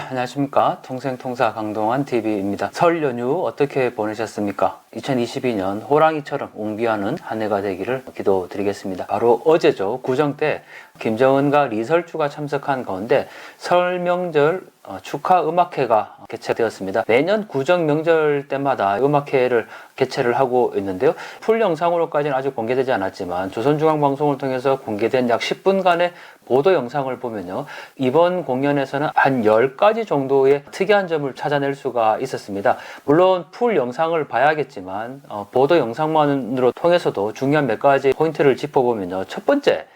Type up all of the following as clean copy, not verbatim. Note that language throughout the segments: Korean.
안녕하십니까. 통생통사 강동원 TV입니다. 설 연휴 어떻게 보내셨습니까? 2022년 호랑이처럼 웅비하는 한 해가 되기를 기도드리겠습니다. 바로 어제죠. 구정 때 김정은과 리설주가 참석한 가운데 설 명절 축하 음악회가 개최되었습니다. 매년 구정 명절 때마다 음악회를 개최를 하고 있는데요. 풀 영상으로까지는 아직 공개되지 않았지만 조선중앙방송을 통해서 공개된 약 10분간의 보도 영상을 보면요. 이번 공연에서는 한 10가지 정도의 특이한 점을 찾아낼 수가 있었습니다. 물론 풀 영상을 봐야겠지만 보도 영상만으로 통해서도 중요한 몇 가지 포인트를 짚어보면요. 첫 번째,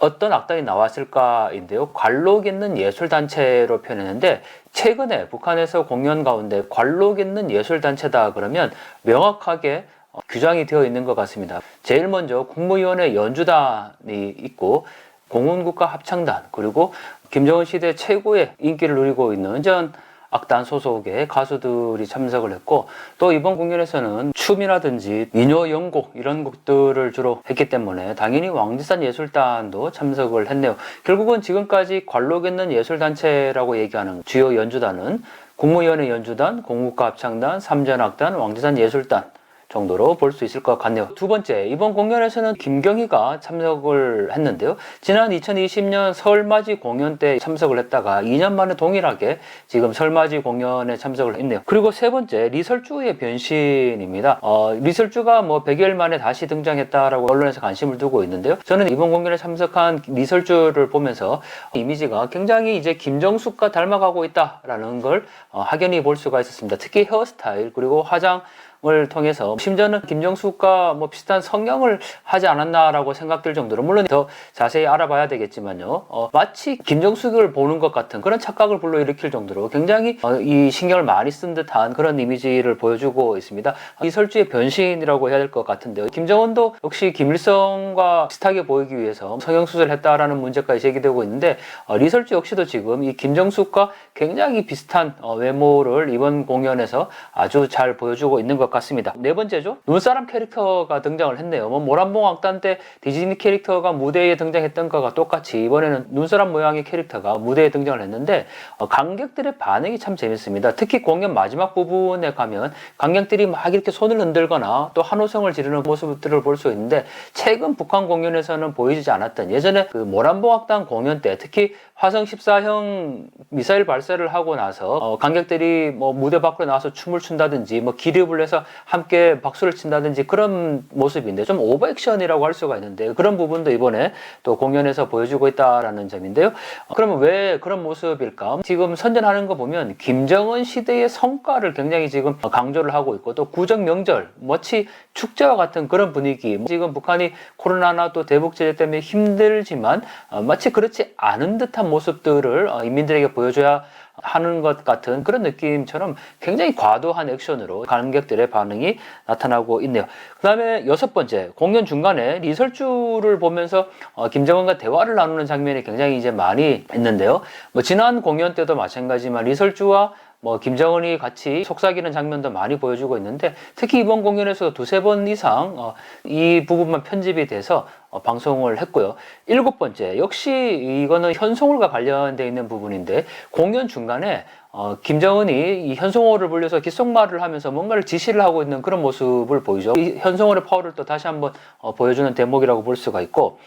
어떤 악단이 나왔을까인데요. 관록 있는 예술단체로 표현했는데 최근에 북한에서 공연 가운데 관록 있는 예술단체다 그러면 명확하게 규정이 되어 있는 것 같습니다. 제일 먼저 국무위원회 연주단이 있고 공군국가 합창단, 그리고 김정은 시대 최고의 인기를 누리고 있는 전 악단 소속의 가수들이 참석을 했고, 또 이번 공연에서는 춤이라든지 민요 연곡 이런 곡들을 주로 했기 때문에 당연히 왕지산 예술단도 참석을 했네요. 결국은 지금까지 관록 있는 예술단체라고 얘기하는 주요 연주단은 국무위원회 연주단, 공국가 합창단, 삼전악단, 왕지산 예술단 정도로 볼 수 있을 것 같네요. 두 번째, 이번 공연에서는 김경희가 참석을 했는데요. 지난 2020년 설맞이 공연 때 참석을 했다가 2년 만에 동일하게 지금 설맞이 공연에 참석을 했네요. 그리고 세 번째, 리설주의 변신입니다. 리설주가 100일 만에 다시 등장했다라고 언론에서 관심을 두고 있는데요. 저는 이번 공연에 참석한 리설주를 보면서 이미지가 굉장히 이제 김정숙과 닮아가고 있다라는 걸 확연히 볼 수가 있었습니다. 특히 헤어스타일 그리고 화장 을 통해서 심지어는 김정숙과 비슷한 성형을 하지 않았나라고 생각될 정도로, 물론 더 자세히 알아봐야 되겠지만요. 마치 김정숙을 보는 것 같은 그런 착각을 불러일으킬 정도로 굉장히 이 신경을 많이 쓴 듯한 그런 이미지를 보여주고 있습니다. 이설주의 변신이라고 해야 될 것 같은데요. 김정은도 역시 김일성과 비슷하게 보이기 위해서 성형수술을 했다라는 문제까지 제기되고 있는데 리설주 역시도 지금 이 김정숙과 굉장히 비슷한 외모를 이번 공연에서 아주 잘 보여주고 있는 것 같습니다. 네 번째죠. 눈사람 캐릭터가 등장을 했네요. 모란봉 악단 때 디즈니 캐릭터가 무대에 등장했던 것과 똑같이 이번에는 눈사람 모양의 캐릭터가 무대에 등장을 했는데 관객들의 반응이 참 재밌습니다. 특히 공연 마지막 부분에 가면 관객들이 막 이렇게 손을 흔들거나 또 환호성을 지르는 모습들을 볼 수 있는데 최근 북한 공연에서는 보이지 않았던, 예전에 그 모란봉 악단 공연 때 특히 화성 14형 미사일 발사를 하고 나서 관객들이 무대 밖으로 나와서 춤을 춘다든지 기립을 해서 함께 박수를 친다든지 그런 모습인데 좀 오버액션이라고 할 수가 있는데 그런 부분도 이번에 또 공연에서 보여주고 있다라는 점인데요. 그러면 왜 그런 모습일까? 지금 선전하는 거 보면 김정은 시대의 성과를 굉장히 지금 강조를 하고 있고, 또 구정 명절 마치 축제와 같은 그런 분위기, 지금 북한이 코로나나 또 대북 제재 때문에 힘들지만 마치 그렇지 않은 듯한 모습들을 인민들에게 보여줘야 하는 것 같은 그런 느낌처럼 굉장히 과도한 액션으로 관객들의 반응이 나타나고 있네요. 그 다음에 여섯 번째, 공연 중간에 리설주를 보면서 김정은과 대화를 나누는 장면이 굉장히 이제 많이 있는데요. 지난 공연 때도 마찬가지지만 리설주와 김정은이 같이 속삭이는 장면도 많이 보여주고 있는데 특히 이번 공연에서 두세 번 이상 이 부분만 편집이 돼서 방송을 했고요. 일곱 번째, 역시 이거는 현송월과 관련되어 있는 부분인데 공연 중간에 김정은이 이 현송월을 불려서 귓속말을 하면서 뭔가를 지시를 하고 있는 그런 모습을 보이죠. 이 현송월의 파워를 또 다시 한번 보여주는 대목이라고 볼 수가 있고,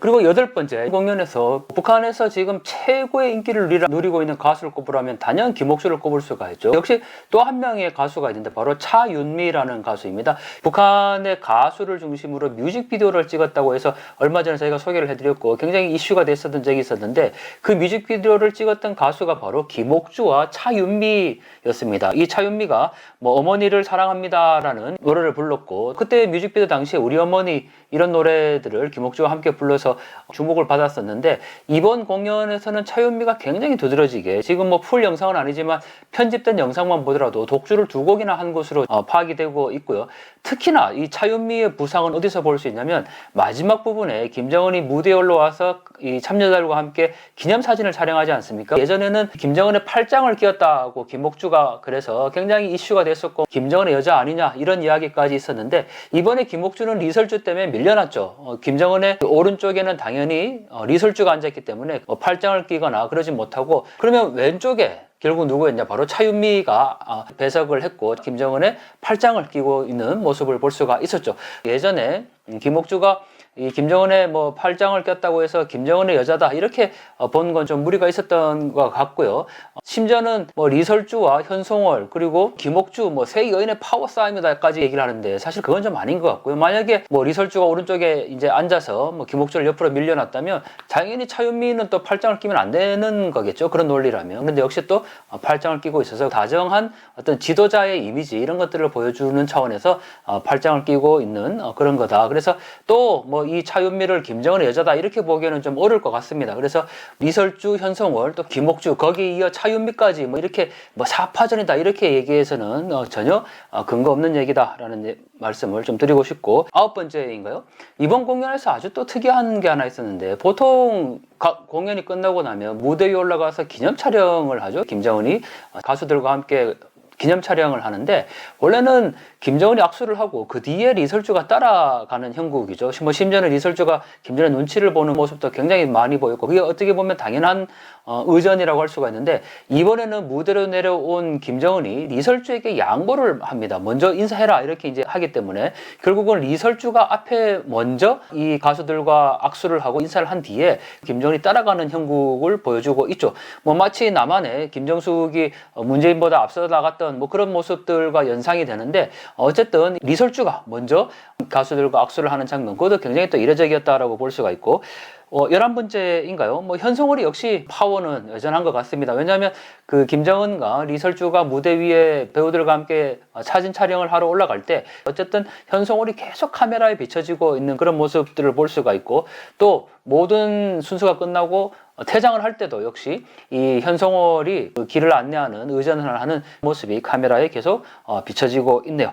그리고 여덟 번째, 공연에서 북한에서 지금 최고의 인기를 누리고 있는 가수를 꼽으라면 단연 김옥주를 꼽을 수가 있죠. 역시 또 한 명의 가수가 있는데 바로 차윤미라는 가수입니다. 북한의 가수를 중심으로 뮤직비디오를 찍었다고 해서 얼마 전에 저희가 소개를 해드렸고 굉장히 이슈가 됐었던 적이 있었는데 그 뮤직비디오를 찍었던 가수가 바로 김옥주와 차윤미였습니다. 이 차윤미가 어머니를 사랑합니다라는 노래를 불렀고, 그때 뮤직비디오 당시에 우리 어머니 이런 노래들을 김옥주와 함께 불러서 주목을 받았었는데 이번 공연에서는 차윤미가 굉장히 두드러지게 지금 풀 영상은 아니지만 편집된 영상만 보더라도 독주를 두 곡이나 한 것으로 파악이 되고 있고요. 특히나 이 차윤미의 부상은 어디서 볼 수 있냐면 마지막 부분에 김정은이 무대에 올라와서 이 참여자들과 함께 기념사진을 촬영하지 않습니까? 예전에는 김정은의 팔짱을 끼웠다고 김옥주가 그래서 굉장히 이슈가 됐었고 김정은의 여자 아니냐 이런 이야기까지 있었는데 이번에 김옥주는 리설주 때문에 밀려났죠. 김정은의 오른쪽에는 당연히 리설주가 앉아있기 때문에 팔짱을 끼거나 그러지 못하고, 그러면 왼쪽에 결국 누구였냐? 바로 차윤미가 배석을 했고 김정은의 팔짱을 끼고 있는 모습을 볼 수가 있었죠. 예전에 김옥주가 이 김정은의 뭐 팔짱을 꼈다고 해서 김정은의 여자다 이렇게 본 건 좀 무리가 있었던 것 같고요. 심지어는 뭐 리설주와 현송월 그리고 김옥주 뭐 세 여인의 파워 싸움이다까지 얘기를 하는데 사실 그건 좀 아닌 것 같고요. 만약에 뭐 리설주가 오른쪽에 이제 앉아서 뭐 김옥주를 옆으로 밀려놨다면 당연히 차윤미는 또 팔짱을 끼면 안 되는 거겠죠. 그런 논리라면. 근데 역시 또 팔짱을 끼고 있어서 다정한 어떤 지도자의 이미지 이런 것들을 보여주는 차원에서 팔짱을 끼고 있는 그런 거다. 그래서 또 뭐 이 차윤미를 김정은의 여자다 이렇게 보기에는 좀 어려울 것 같습니다. 그래서 리설주, 현송월, 또 김옥주 거기에 이어 차윤미까지 뭐 이렇게 뭐 사파전이다 이렇게 얘기해서는 전혀 근거 없는 얘기다라는 말씀을 좀 드리고 싶고, 9번째인가요? 이번 공연에서 아주 또 특이한 게 하나 있었는데 보통 공연이 끝나고 나면 무대 위에 올라가서 기념 촬영을 하죠. 김정은이 가수들과 함께 기념 촬영을 하는데 원래는 김정은이 악수를 하고 그 뒤에 리설주가 따라가는 형국이죠. 뭐 심지어는 리설주가 김정은의 눈치를 보는 모습도 굉장히 많이 보였고 그게 어떻게 보면 당연한 의전이라고 할 수가 있는데 이번에는 무대로 내려온 김정은이 리설주에게 양보를 합니다. 먼저 인사해라 이렇게 이제 하기 때문에 결국은 리설주가 앞에 먼저 이 가수들과 악수를 하고 인사를 한 뒤에 김정은이 따라가는 형국을 보여주고 있죠. 뭐 마치 남한에 김정숙이 문재인보다 앞서 나갔던 뭐 그런 모습들과 연상이 되는데 어쨌든 리설주가 먼저 가수들과 악수를 하는 장면 그것도 굉장히 또 이례적이었다라고 볼 수가 있고 11번째인가요? 뭐 현송월이 역시 파워는 여전한 것 같습니다. 왜냐하면 그 김정은과 리설주가 무대 위에 배우들과 함께 사진 촬영을 하러 올라갈 때 어쨌든 현송월이 계속 카메라에 비춰지고 있는 그런 모습들을 볼 수가 있고 또 모든 순서가 끝나고 퇴장을 할 때도 역시 이 현송월이 그 길을 안내하는 의전을 하는 모습이 카메라에 계속 비춰지고 있네요.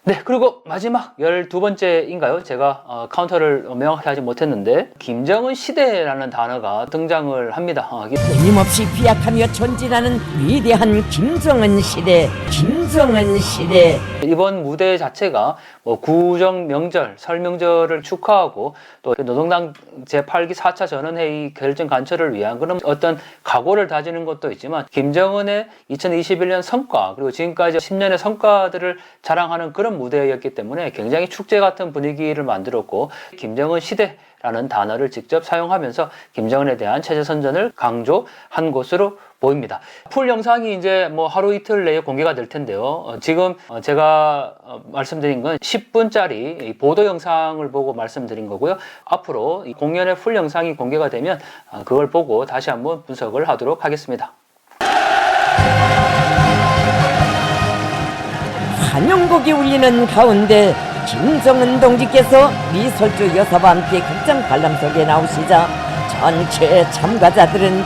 네, 그리고 마지막 12번째인가요? 제가 카운터를 명확히 하지 못했는데 김정은 시대라는 단어가 등장을 합니다. 끊임없이 비약하며 전진하는 위대한 김정은 시대, 김정은 시대. 이번 무대 자체가 뭐 구정 명절, 설 명절을 축하하고 또 노동당 제8기 4차 전원회의 결정 간철을 위한 그런 어떤 각오를 다지는 것도 있지만 김정은의 2021년 성과 그리고 지금까지 10년의 성과들을 자랑하는 그런 무대였기 때문에 굉장히 축제 같은 분위기를 만들었고 김정은 시대라는 단어를 직접 사용하면서 김정은에 대한 체제 선전을 강조한 것으로 보입니다. 풀 영상이 이제 뭐 하루 이틀 내에 공개가 될 텐데요. 지금 제가 말씀드린 건 10분짜리 보도 영상을 보고 말씀드린 거고요. 앞으로 이 공연의 풀 영상이 공개가 되면 그걸 보고 다시 한번 분석을 하도록 하겠습니다. 환영곡이 울리는 가운데 김정은 동지께서 리설주 여사와 함께 극장 관람석에 나오시자 전체 참가자들은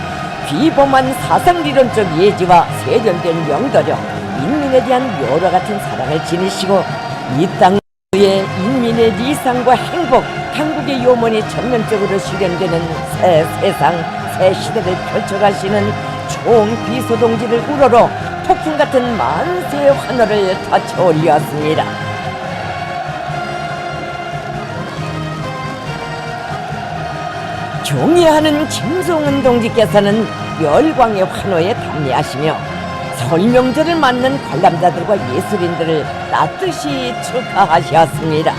비범한 사상리론적 예지와 세련된 명도력, 인민에 대한 여러 같은 사랑을 지니시고 이 땅 위에 인민의 리상과 행복, 한국의 요원이 전면적으로 실현되는 새 세상, 새 시대를 펼쳐가시는 총비서동지를 우러러 폭풍 같은 만세의 환호를 터쳐올렸습니다. 경애하는 김정은 동지께서는 열광의 환호에 담례하시며 설명절을 맞는 관람자들과 예술인들을 따뜻이 축하하셨습니다.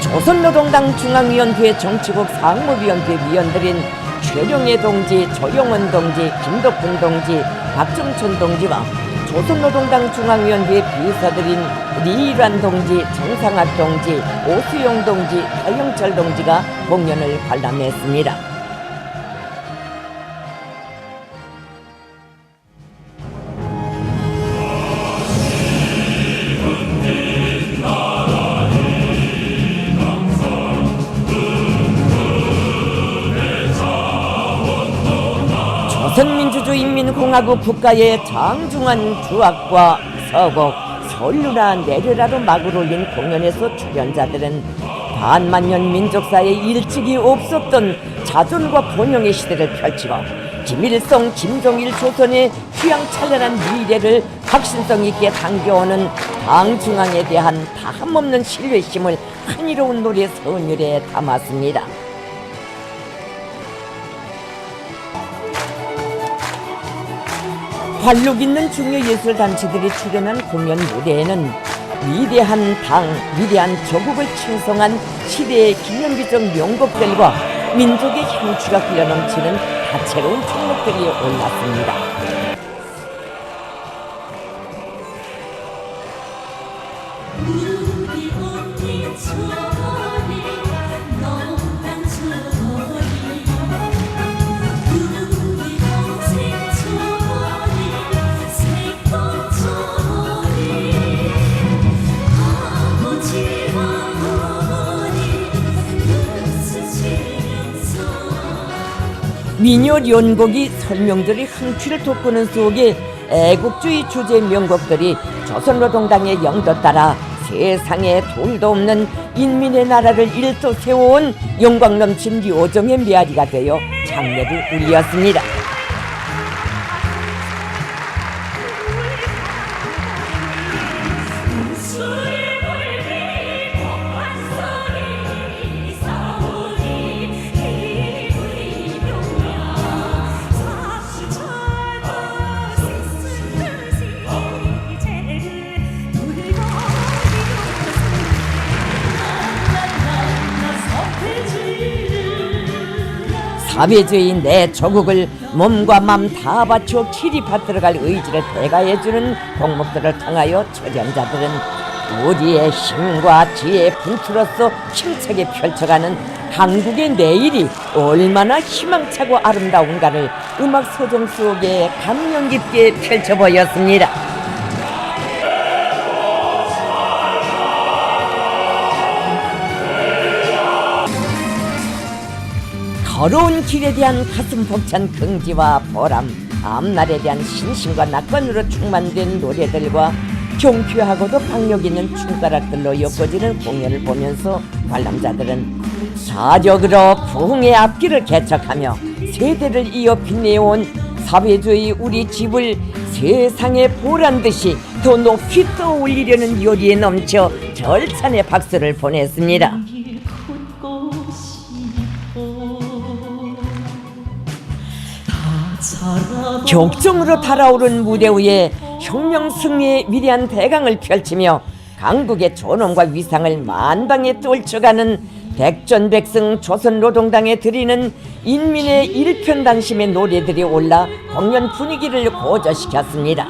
조선노동당 중앙위원회 정치국 상무위원회 위원들인 최룡해 동지, 조영원 동지, 김덕훈 동지, 박정천 동지와 조선노동당 중앙위원회 비서들인 리일환 동지, 정상학 동지, 오수용 동지, 하영철 동지가 공연을 관람했습니다. 조선민주주의인민공화국 국가의 장중한 주악과 서곡 설루라 내려라로 막을 올린 공연에서 출연자들은 반만년 민족사에 일찍이 없었던 자존과 번영의 시대를 펼치고 김일성, 김정일 조선의 휘황찬란한 미래를 확신성 있게 당겨오는 당 중앙에 대한 다함없는 신뢰심을 흥미로운 노래 선율에 담았습니다. 관록 있는 중요예술단체들이 출연한 공연 무대에는 위대한 당, 위대한 조국을 충성한 시대의 기념비적 명곡들과 민족의 향취가 흘러넘치는 다채로운 종목들이 올랐습니다. 민요 연곡이 설명들이 흥취를 돋구는 속에 애국주의 주제 명곡들이 조선노동당의 영도 따라 세상에 둘도 없는 인민의 나라를 일도 세워온 영광 넘친 요정의 메아리가 되어 장례를 울렸습니다. 사회주의 내 조국을 몸과 맘 다 바쳐 길이 받들어갈 의지를 대가해주는 공목들을 통하여 출연자들은 우리의 힘과 지혜의 분투로서 힘차게 펼쳐가는 한국의 내일이 얼마나 희망차고 아름다운가를 음악 소정 속에 감명 깊게 펼쳐 보였습니다. 걸어온 길에 대한 가슴 벅찬 긍지와 보람, 앞날에 대한 신심과 낙관으로 충만된 노래들과 경쾌하고도 박력 있는 춤가락들로 엮어지는 공연을 보면서 관람자들은 사적으로 부흥의 앞길을 개척하며 세대를 이어 빛내온 사회주의 우리 집을 세상에 보란듯이 더 높이 떠올리려는 요리에 넘쳐 절찬의 박수를 보냈습니다. 격정으로 달아오른 무대 위에 혁명 승리의 위대한 대강을 펼치며 강국의 존엄과 위상을 만방에 떨쳐가는 백전백승 조선노동당에 드리는 인민의 일편단심의 노래들이 올라 공연 분위기를 고조시켰습니다.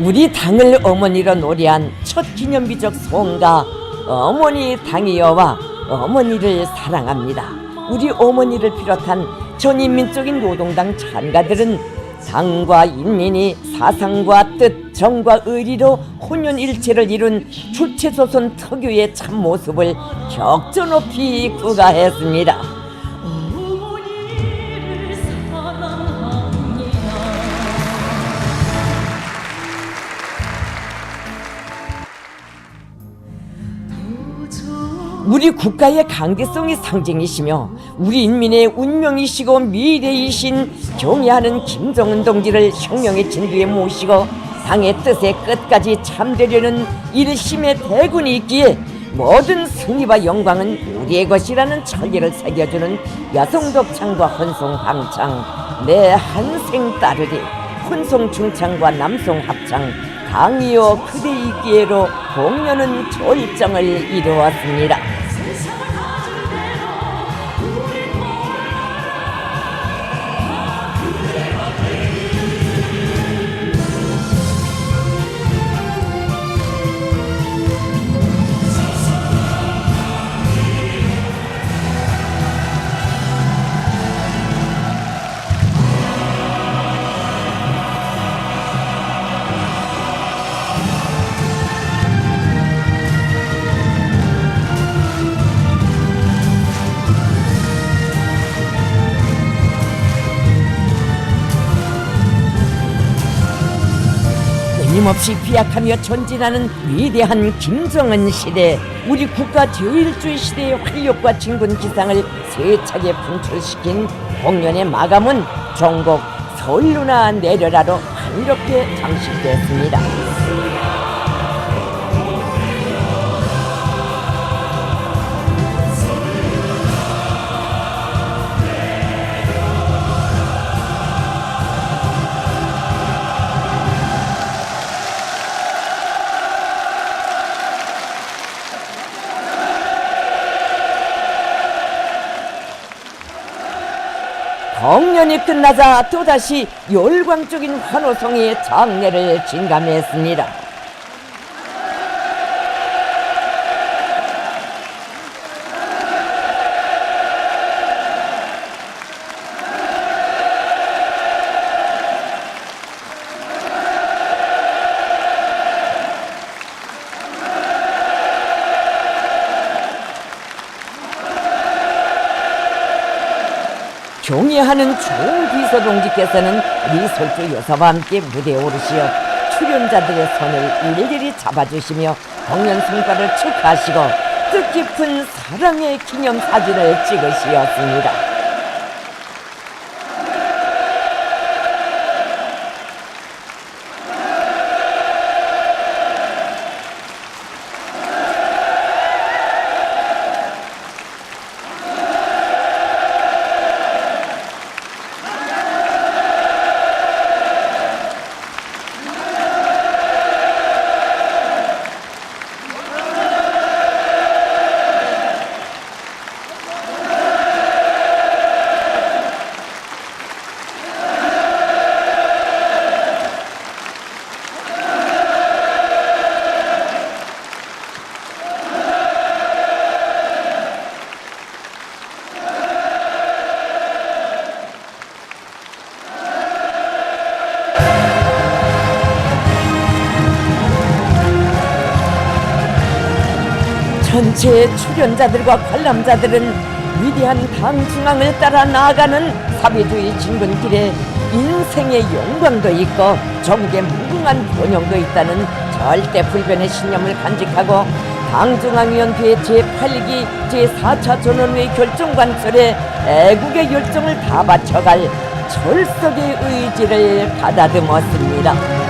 우리 당을 어머니로 노래한 첫 기념비적 송가 어머니 당이여와 어머니를 사랑합니다. 우리 어머니를 비롯한 전인민적인 노동당 찬가들은 당과 인민이 사상과 뜻, 정과 의리로 혼연일체를 이룬 주체조선 특유의 참모습을 격조 높이 구가했습니다. 우리 국가의 강대성의 상징이시며 우리 인민의 운명이시고 미래이신 경애하는 김정은 동지를 혁명의 진두에 모시고 당의 뜻에 끝까지 참되려는 일심의 대군이 있기에 모든 승리와 영광은 우리의 것이라는 철기를 새겨주는 여성독창과 혼송항창 내 한생 따르리 혼송중창과 남송합창 강이여 그대 있기에로 공연은 절정을 이루었습니다. 끊임없이 비약하며 전진하는 위대한 김정은 시대, 우리 국가 제일주의 시대의 활력과 진군 기상을 세차게 분출시킨 공연의 마감은 종곡 서울루나 내려라로 한이롭게 장식됐습니다. 공연이 끝나자 또다시 열광적인 환호성이 장례를 진감했습니다. 경애하는 총비서동지께서는 리솔트 여사와 함께 무대에 오르시어 출연자들의 손을 일일이 잡아주시며 공연 성과를 축하하시고 뜻깊은 사랑의 기념사진을 찍으시었습니다. 전체 출연자들과 관람자들은 위대한 당중앙을 따라 나아가는 사회주의 진군길에 인생의 영광도 있고 조국의 무궁한 번영도 있다는 절대 불변의 신념을 간직하고 당중앙위원회 제8기 제4차 전원회의 결정관철에 애국의 열정을 다 바쳐갈 철석의 의지를 가다듬었습니다.